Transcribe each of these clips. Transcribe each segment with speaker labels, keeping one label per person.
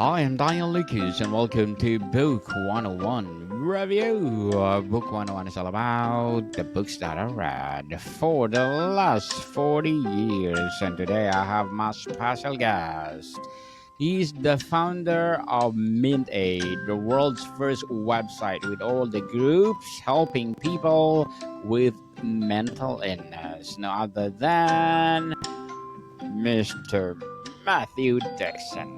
Speaker 1: Hi, I'm Diane Lucas, and welcome to Book 101 Review. Book 101 is all about the books that I read for the last 40 years. And today I have my special guest. He's the founder of Mint Aid, the world's first website with all the groups helping people with mental illness. No other than Mr. Matthew Dickson.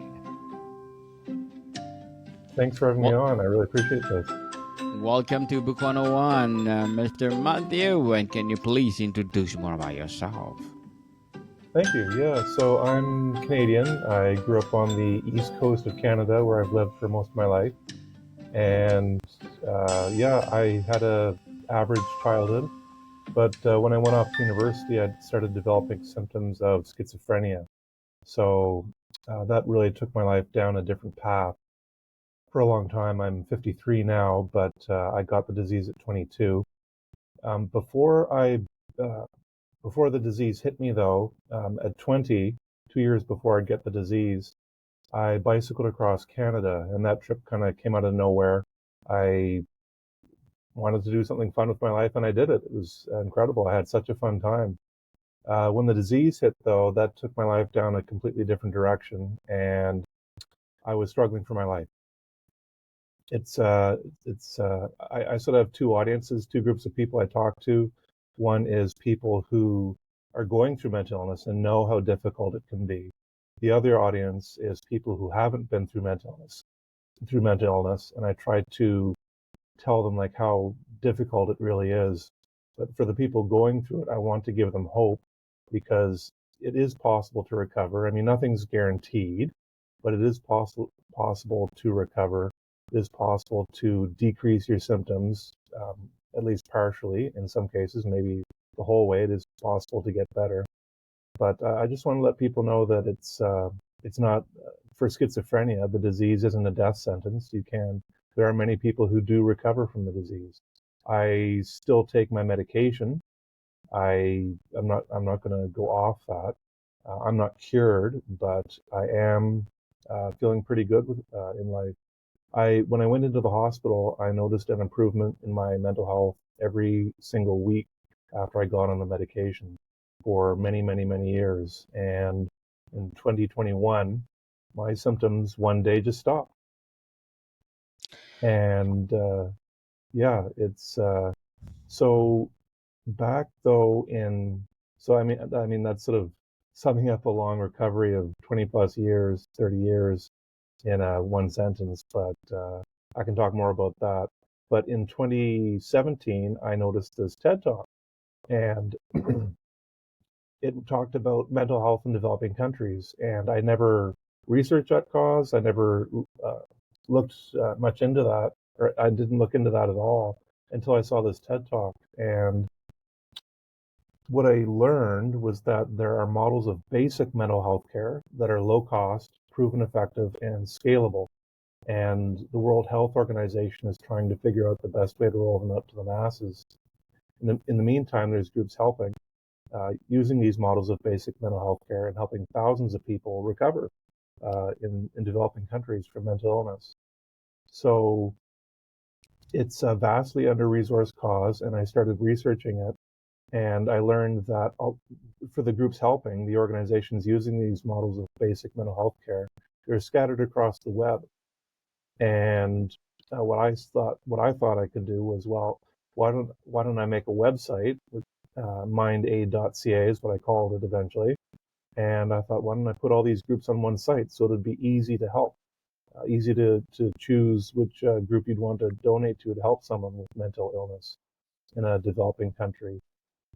Speaker 2: Thanks for having me on. I really appreciate this.
Speaker 1: Welcome to Book 101, Mr. Matthew. And can you please introduce more about yourself?
Speaker 2: Thank you. Yeah, so I'm Canadian. I grew up on the east coast of Canada where I've lived for most of my life. And yeah, I had a average childhood. But when I went off to university, I started developing symptoms of schizophrenia. So that really took my life down a different path. For a long time, I'm 53 now, but I got the disease at 22. Um, before I uh, Before the disease hit me, though, at 20, 2 years before I'd get the disease, I bicycled across Canada, and that trip kind of came out of nowhere. I wanted to do something fun with my life, and I did it. It was incredible. I had such a fun time. When the disease hit, though, that took my life down a completely different direction, and I was struggling for my life. It's I sort of have two audiences, two groups of people I talk to. One is people who are going through mental illness and know how difficult it can be. The other audience is people who haven't been through mental illness, and I try to tell them like how difficult it really is. But for the people going through it, I want to give them hope because it is possible to recover. I mean, nothing's guaranteed, but it is possible to recover. It is possible to decrease your symptoms, at least partially. In some cases, maybe the whole way. It is possible to get better. But I just want to let people know that it's not for schizophrenia. The disease isn't a death sentence. There are many people who do recover from the disease. I still take my medication. I'm not going to go off that. I'm not cured, but I am feeling pretty good in life. When I went into the hospital, I noticed an improvement in my mental health every single week after I got on the medication for many, many, many years. And in 2021, my symptoms one day just stopped. And yeah, it's so back though in so I mean that's sort of summing up a long recovery of 20 plus years, 30 years in one sentence, but I can talk more about that. But in 2017, I noticed this TED Talk, and it talked about mental health in developing countries. And I never researched that cause. I never looked much into that, or I didn't look into that at all until I saw this TED Talk. And what I learned was that there are models of basic mental health care that are low cost, proven effective, and scalable. And the World Health Organization is trying to figure out the best way to roll them out to the masses. In the meantime, there's groups helping using these models of basic mental health care and helping thousands of people recover in developing countries from mental illness. So it's a vastly under-resourced cause, and I started researching it. And I learned that for the groups helping, the organizations using these models of basic mental health care, they're scattered across the web. And what I thought I could do was, well, why don't I make a website? Mindaid.ca is what I called it eventually. And I thought, why don't I put all these groups on one site so it'd be easy to help, easy to choose which group you'd want to donate to help someone with mental illness in a developing country.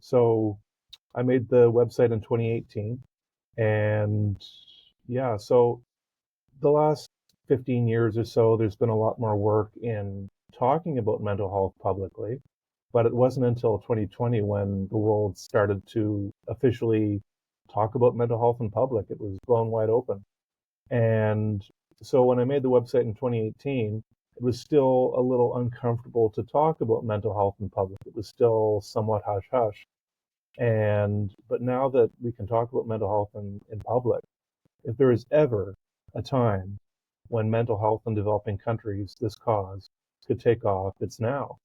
Speaker 2: So I made the website in 2018, and yeah, so the last 15 years or so, there's been a lot more work in talking about mental health publicly, but it wasn't until 2020 when the world started to officially talk about mental health in public. It was blown wide open. And so when I made the website in 2018, it was still a little uncomfortable to talk about mental health in public. It was still somewhat hush hush. But now that we can talk about mental health in public, if there is ever a time when mental health in developing countries, this cause, could take off, it's now.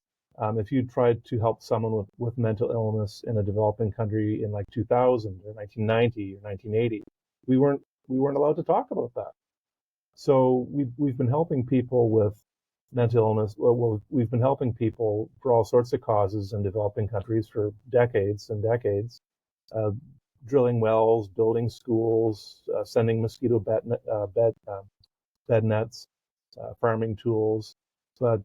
Speaker 2: If you tried to help someone with mental illness in a developing country in like 2000 or 1990 or 1980, we weren't allowed to talk about that. So we've been helping people with mental illness. Well, we've been helping people for all sorts of causes in developing countries for decades and decades, uh, drilling wells, building schools, sending mosquito bed nets, farming tools. But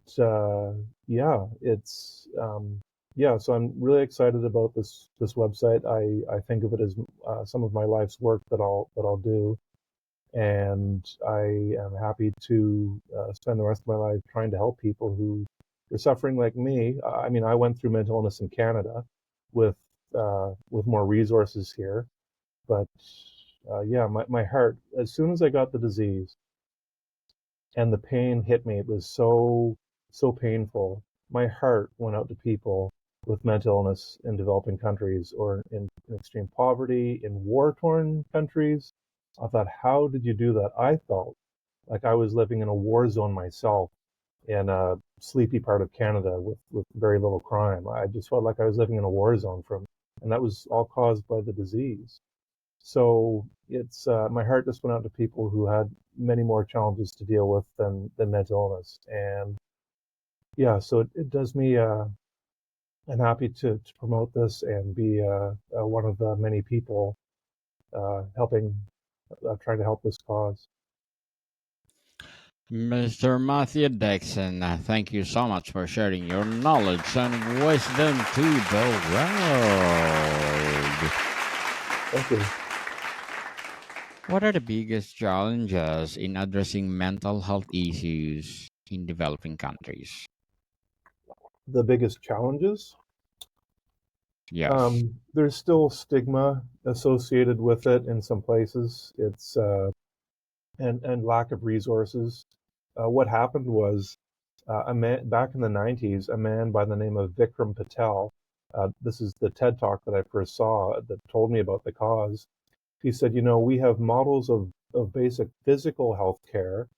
Speaker 2: yeah, it's yeah. So I'm really excited about this website. I think of it as some of my life's work that I'll do, and I am happy to spend the rest of my life trying to help people who are suffering like me. I mean, I went through mental illness in Canada with more resources here, but yeah, my heart, as soon as I got the disease and the pain hit me, it was so painful. My heart went out to people with mental illness in developing countries or in extreme poverty, in war-torn countries. I thought, how did you do that? I felt like I was living in a war zone myself in a sleepy part of Canada with very little crime. I just felt like I was living in a war zone and that was all caused by the disease. So it's my heart just went out to people who had many more challenges to deal with than mental illness. And yeah, so it does me. I'm happy to promote this and be one of the many people helping, trying to help this cause.
Speaker 1: Mr. Matthew Dickson, thank you so much for sharing your knowledge and wisdom to the world.
Speaker 2: Thank you.
Speaker 1: What are the biggest challenges in addressing mental health issues in developing countries?
Speaker 2: The biggest challenges?
Speaker 1: Yes.
Speaker 2: There's still stigma associated with it in some places. It's and lack of resources. What happened was a man back in the 90s, a man by the name of Vikram Patel. This is the TED talk that I first saw that told me about the cause. He said, you know, we have models of basic physical health care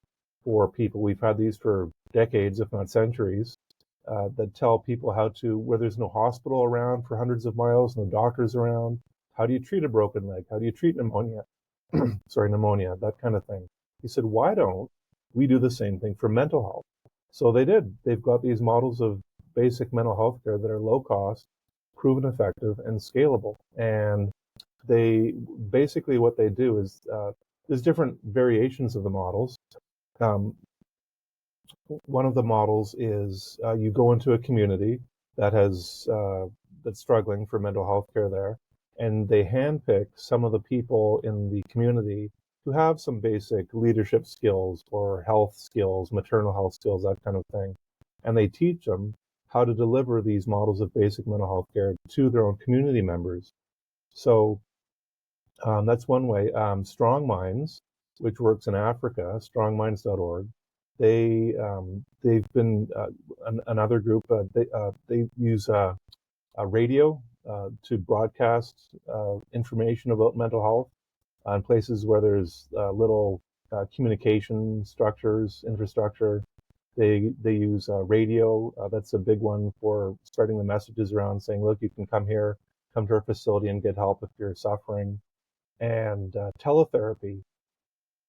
Speaker 2: for people. We've had these for decades, if not centuries, that tell people how to, where there's no hospital around for hundreds of miles, no doctors around. How do you treat a broken leg? How do you treat pneumonia? Pneumonia, that kind of thing. He said, why don't we do the same thing for mental health? So they did. They've got these models of basic mental health care that are low cost, proven effective, and scalable. And they basically what they do is there's different variations of the models. Um, One of the models is you go into a community that has that's struggling for mental health care there, and they handpick some of the people in the community who have some basic leadership skills or health skills, maternal health skills, that kind of thing, and they teach them how to deliver these models of basic mental health care to their own community members. So that's one way. Strong Minds, which works in Africa, strongminds.org. They've been another group. They use a radio to broadcast information about mental health in places where there's little communication structures, infrastructure. They use radio. That's a big one for spreading the messages around, saying, "Look, you can come here, come to our facility, and get help if you're suffering." And teletherapy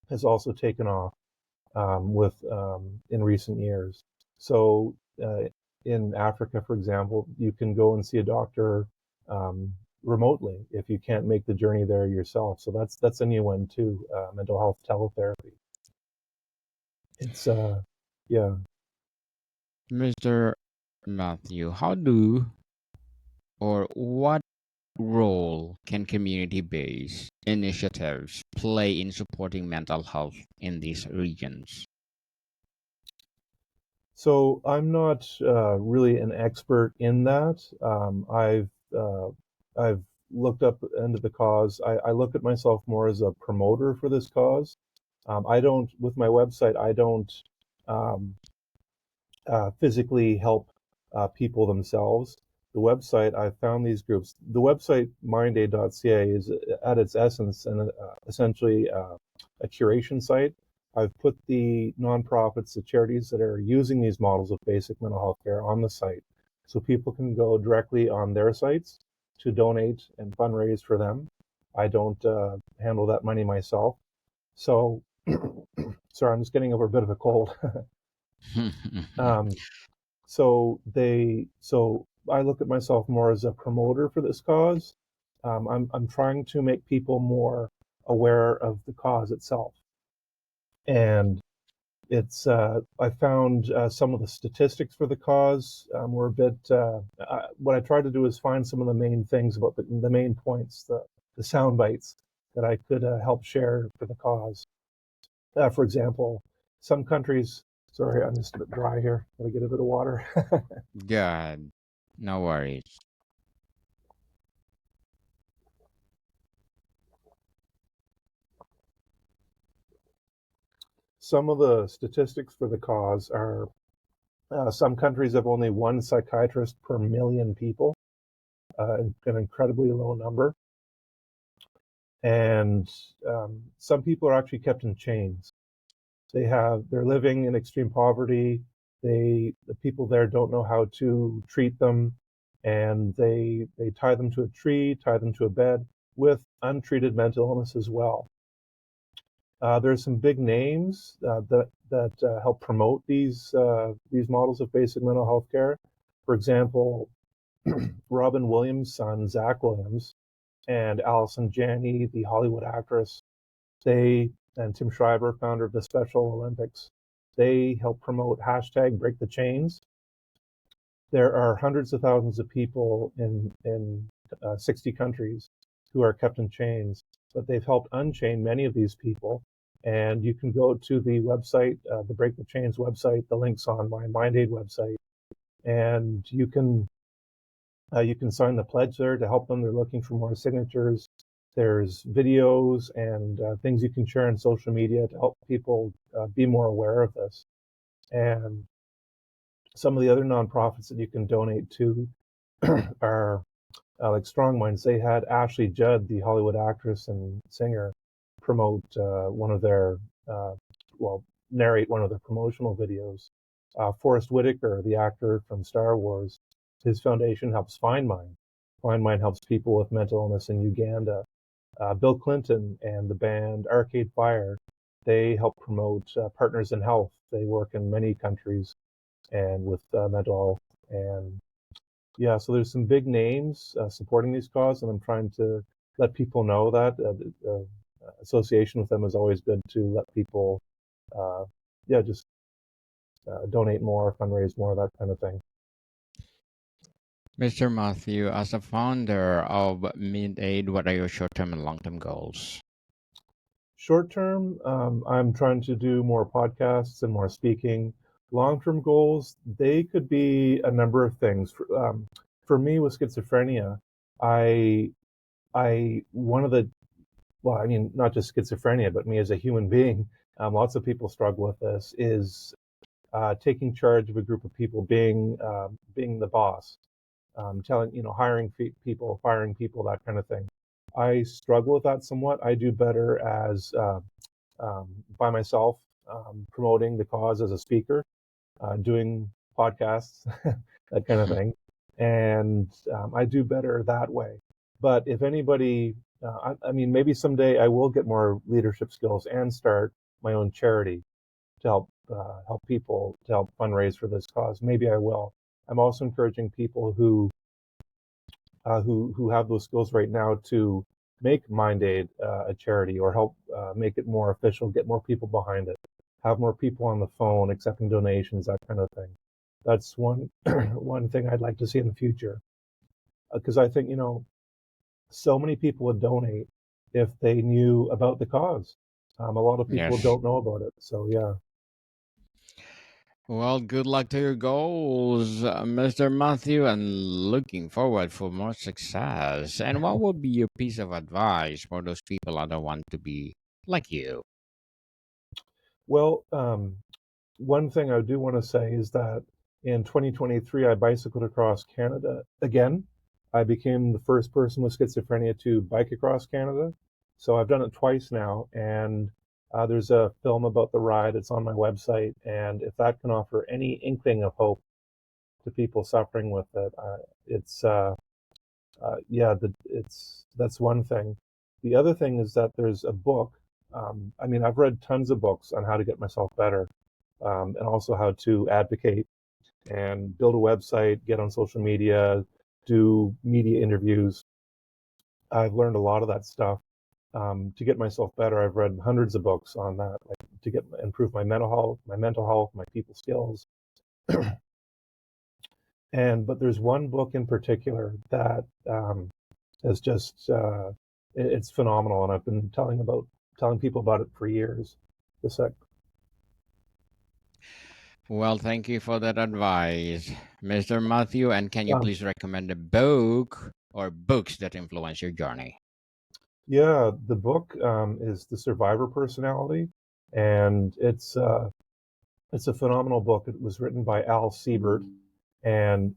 Speaker 2: has also taken off with in recent years. So in Africa, for example, you can go and see a doctor um, remotely if you can't make the journey there yourself. So that's a new one too. Mental health teletherapy. It's yeah.
Speaker 1: Mr. Matthew, how do or what role can community based initiatives play in supporting mental health in these regions?
Speaker 2: So I'm not really an expert in that. I've looked up into the cause. I look at myself more as a promoter for this cause. I don't, with my website, I don't um, physically help people themselves. The website, I found these groups. The website mindaid.ca is at its essence and essentially a curation site. I've put the nonprofits, the charities that are using these models of basic mental health care on the site, so people can go directly on their sites to donate and fundraise for them. I don't handle that money myself. So, sorry, I'm just getting over a bit of a cold. um, so I look at myself more as a promoter for this cause. I'm trying to make people more aware of the cause itself, and it's I found some of the statistics for the cause were a bit. What I tried to do is find some of the main things about the main points, the sound bites that I could help share for the cause. For example, some countries. Sorry, I'm just a bit dry here. Let me get a bit of water.
Speaker 1: Good. No worries.
Speaker 2: Some of the statistics for the cause are some countries have only one psychiatrist per million people, an incredibly low number. And some people are actually kept in chains. They're living in extreme poverty. The people there don't know how to treat them, and they tie them to a tree, tie them to a bed with untreated mental illness as well. There's some big names that help promote these models of basic mental health care. For example, Robin Williams' son Zach Williams and Allison Janney, the Hollywood actress, and Tim Shriver, founder of the Special Olympics, they help promote hashtag Break the Chains. There are hundreds of thousands of people in 60 countries who are kept in chains, but they've helped unchain many of these people. And you can go to the website, the Break the Chains website. The link's on my MindAid website, and you can sign the pledge there to help them. They're looking for more signatures. There's videos and things you can share on social media to help people be more aware of this. And some of the other nonprofits that you can donate to are like Strong Minds. They had Ashley Judd, the Hollywood actress and singer, promote one of their, narrate one of their promotional videos. Forrest Whitaker, the actor from Star Wars, his foundation helps Find Mind. Find Mind helps people with mental illness in Uganda. Bill Clinton and the band Arcade Fire, they help promote Partners in Health. They work in many countries and with mental health. And yeah, so there's some big names supporting these causes, and I'm trying to let people know that association with them is always good to let people, just donate more, fundraise more, that kind of thing.
Speaker 1: Mr. Matthew, as a founder of MidAid, what are your short-term and long-term goals?
Speaker 2: Short term, I'm trying to do more podcasts and more speaking. Long term goals, they could be a number of things. For me with schizophrenia, I, one of the, well, I mean, not just schizophrenia, but me as a human being, lots of people struggle with this, is taking charge of a group of people, being the boss, hiring people, firing people, that kind of thing. I struggle with that somewhat. I do better as by myself, promoting the cause as a speaker, doing podcasts, that kind of thing, and I do better that way. But if anybody, I mean, maybe someday I will get more leadership skills and start my own charity to help people, to help fundraise for this cause. Maybe I will. I'm also encouraging people who have those skills right now to make MindAid a charity, or help make it more official, get more people behind it, have more people on the phone accepting donations, that kind of thing. That's one one thing I'd like to see in the future, because I think so many people would donate if they knew about the cause. A lot of people
Speaker 1: Yes.
Speaker 2: don't know about it, so yeah.
Speaker 1: Well, good luck to your goals, Mr. Matthew, and looking forward for more success. And what would be your piece of advice for those people that don't want to be like you?
Speaker 2: Well, one thing I do want to say is that in 2023, I bicycled across Canada again. I became the first person with schizophrenia to bike across Canada. So I've done it twice now. And There's a film about the ride. It's on my website, and if that can offer any inkling of hope to people suffering with it, it's yeah, it's that's one thing. The other thing is that there's a book. I mean, I've read tons of books on how to get myself better, and also how to advocate and build a website, get on social media, do media interviews. I've learned a lot of that stuff. To get myself better, I've read hundreds of books on that, like to get improve my mental health, my people skills. And but there's one book in particular that has just it's phenomenal, and I've been telling people about it for years. The sec
Speaker 1: Well, thank you for that advice, Mr. Matthew. And can you
Speaker 2: um,
Speaker 1: please recommend a book or books that influence your journey?
Speaker 2: yeah, the book is The Survivor Personality, and it's a phenomenal book. It was written by Al Siebert, and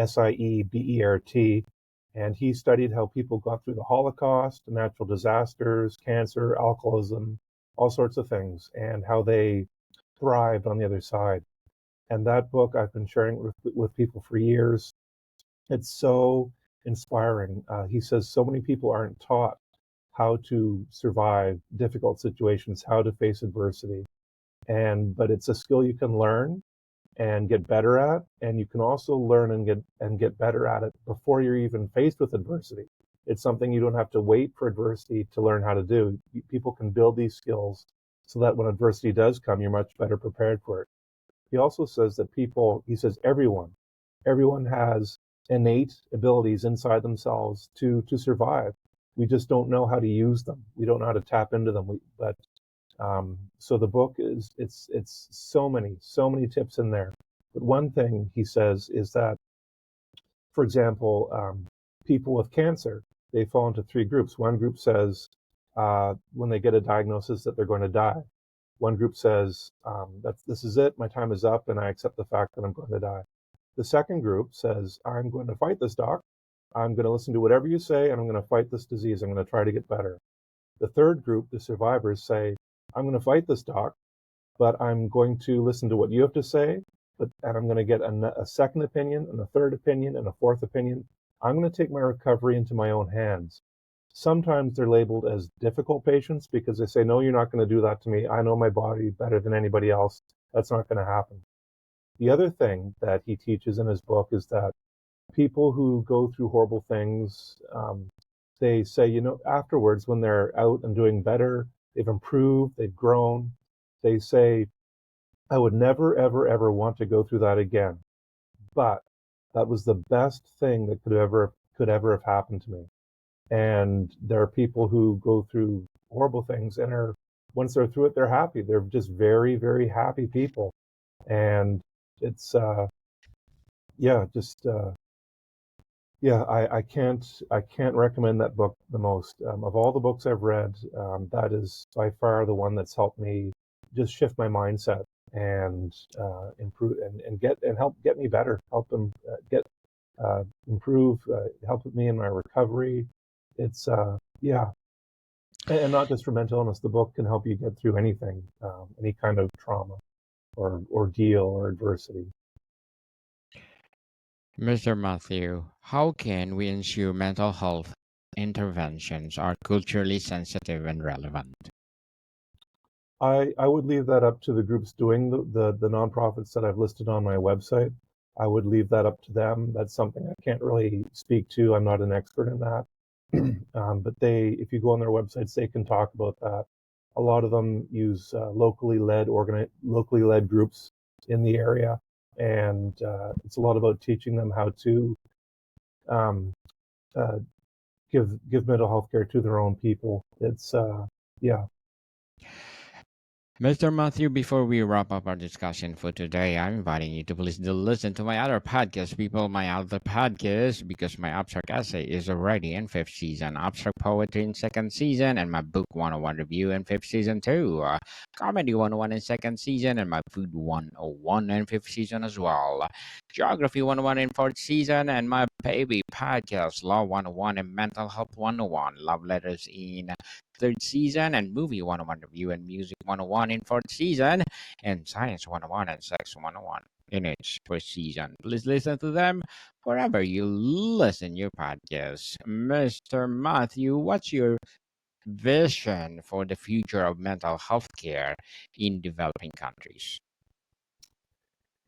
Speaker 2: Siebert, and he studied how people got through the Holocaust, natural disasters, cancer, alcoholism, all sorts of things, and how they thrived on the other side. And that book I've been sharing with people for years. It's so inspiring. He says so many people aren't taught how to survive difficult situations, how to face adversity, and but it's a skill you can learn and get better at, and you can also learn and get better at it before you're even faced with adversity. It's something you don't have to wait for adversity to learn how to do. People can build these skills so that when adversity does come, you're much better prepared for it. He also says that he says everyone has innate abilities inside themselves to survive. We just don't know how to use them. We don't know how to tap into them. But so the book is it's so many tips in there. But one thing he says is that, for example, people with cancer, they fall into three groups. One group says when they get a diagnosis that they're going to die. One group says that this is it, my time is up, and I accept the fact that I'm going to die. The second group says, I'm going to fight this, doc. I'm going to listen to whatever you say, and I'm going to fight this disease. I'm going to try to get better. The third group, the survivors, say, I'm going to fight this, doc, but I'm going to listen to what you have to say, and I'm going to get a second opinion, and a third opinion, and a fourth opinion. I'm going to take my recovery into my own hands. Sometimes they're labeled as difficult patients because they say, no, you're not going to do that to me. I know my body better than anybody else. That's not going to happen. The other thing that he teaches in his book is that people who go through horrible things, they say, afterwards, when they're out and doing better, they've improved, they've grown, they say, I would never, ever, ever want to go through that again. But that was the best thing that could ever have happened to me. And there are people who go through horrible things and once they're through it, they're happy. They're just very, very happy people. And it's, yeah, just, yeah, I can't recommend that book the most. Of all the books I've read, that is by far the one that's helped me just shift my mindset and improve and help get me better, help them get improve, help me in my recovery. It's yeah, and not just for mental illness. The book can help you get through anything, any kind of trauma or ordeal or adversity.
Speaker 1: Mr. Matthew, how can we ensure mental health interventions are culturally sensitive and relevant?
Speaker 2: I would leave that up to the groups doing the nonprofits that I've listed on my website. I would leave that up to them. That's something I can't really speak to. I'm not an expert in that. But if you go on their websites, they can talk about that. A lot of them use locally led groups in the area, and it's a lot about teaching them how to um, uh, give mental health care to their own people. It's yeah.
Speaker 1: Mr. Matthew, before we wrap up our discussion for today, I'm inviting you to please listen to my other podcast, my other podcast, because my abstract essay is already in fifth season, abstract poetry in second season, and my book 101 review in fifth season too, comedy 101 in second season, and my food 101 in fifth season as well, geography 101 in fourth season, and my Baby Podcast, Law 101 and Mental Health 101, Love Letters in third season, and Movie 101 Review and Music 101 in fourth season, and Science 101 and Sex 101 in its first season. Please listen to them wherever you listen your podcast. Mr. Matthew, what's your vision for the future of mental health care in developing countries?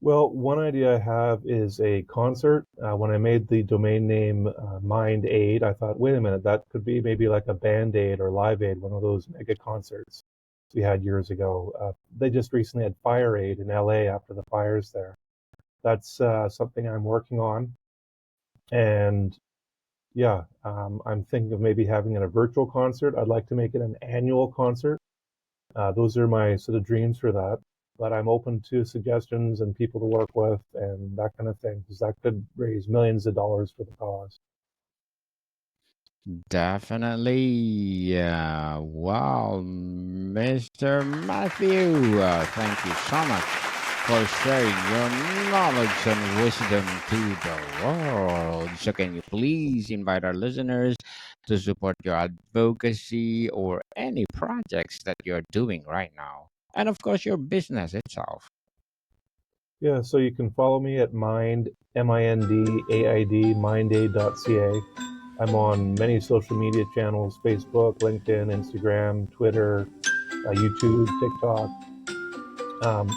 Speaker 2: Well, one idea I have is a concert. When I made the domain name Mind Aid, I thought, wait a minute, that could be maybe like a Band Aid or Live Aid, one of those mega concerts we had years ago. They just recently had Fire Aid in LA after the fires there. That's something I'm working on. And yeah, I'm thinking of maybe having it a virtual concert. I'd like to make it an annual concert. Those are my sort of dreams for that. But I'm open to suggestions and people to work with and that kind of thing, because that could raise millions of dollars for the cause.
Speaker 1: Definitely. Wow, Mr. Matthew, thank you so much for sharing your knowledge and wisdom to the world. So, can you please invite our listeners to support your advocacy or any projects that you're doing right now? And of course, your business itself.
Speaker 2: Yeah, so you can follow me at Mind, MINDAID, mindaid.ca. I'm on many social media channels: Facebook, LinkedIn, Instagram, Twitter, YouTube, TikTok.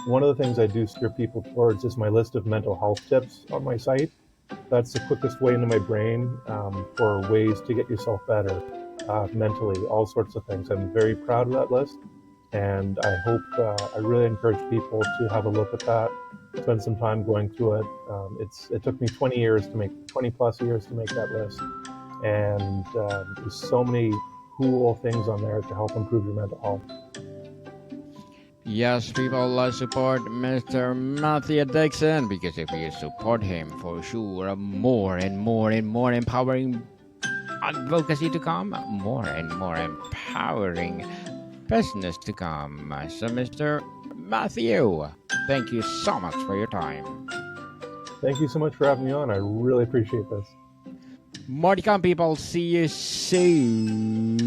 Speaker 2: One of the things I do steer people towards is my list of mental health tips on my site. That's the quickest way into my brain for ways to get yourself better mentally, all sorts of things. I'm very proud of that list, and I hope I really encourage people to have a look at that, spend some time going through it. It took me 20 plus years to make that list, and there's so many cool things on there to help improve your mental health.
Speaker 1: Yes, people, let's support Mr. Matthew Dickson, because if you support him, for sure, more and more and more empowering advocacy to come, more and more empowering business to come. So, Mr. Matthew, thank you so much for your time.
Speaker 2: Thank you so much for having me on. I really appreciate this.
Speaker 1: More to come, people. See you soon.